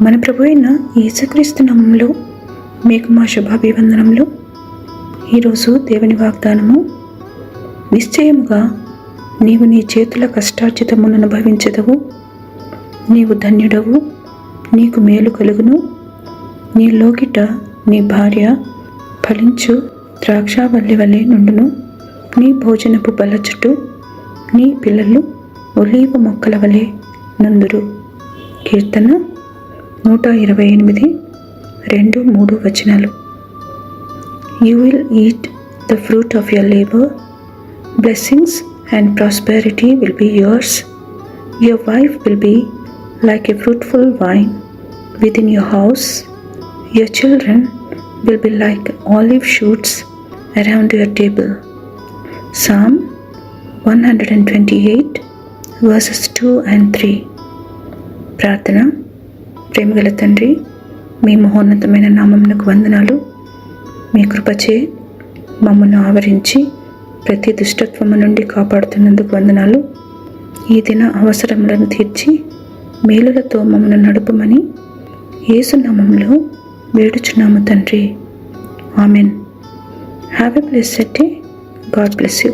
మన ప్రభు అయిన యేసుక్రీస్తు నామములో మీకు మా శుభాభివందనములు. ఈరోజు దేవుని వాగ్దానము, నిశ్చయముగా నీవు నీ చేతుల కష్టార్జితమును అనుభవించెదవు, నీవు ధన్యుడవు, నీకు మేలు కలుగును. నీ లోగిట నీ భార్య ఫలించు ద్రాక్షావల్లి వలె నుండును, నీ భోజనపు బలచుట్టు నీ పిల్లలు ఒలీవ మొక్కల వలె నుందురు. కీర్తన 128, 2-3 వచనాలు. You will eat the fruit of your labor. Blessings and prosperity will be yours. Your wife will be like a fruitful vine within your house. Your children will be like olive shoots around your table. Psalm 128 verses 2 and 3. ప్రార్థన. ప్రేమగల తండ్రి, మీ మహోన్నతమైన నామమునకు వందనాలు. మీ కృపచే మమ్మను ఆవరించి ప్రతి దుష్టత్వము నుండి కాపాడుతున్నందుకు వందనాలు. ఈ దిన అవసరములను తీర్చి మేలులతో మమ్మను నడుపుమని యేసు నామములో వేడుచున్నాము తండ్రి. Amen. Have a blessed day. God bless you.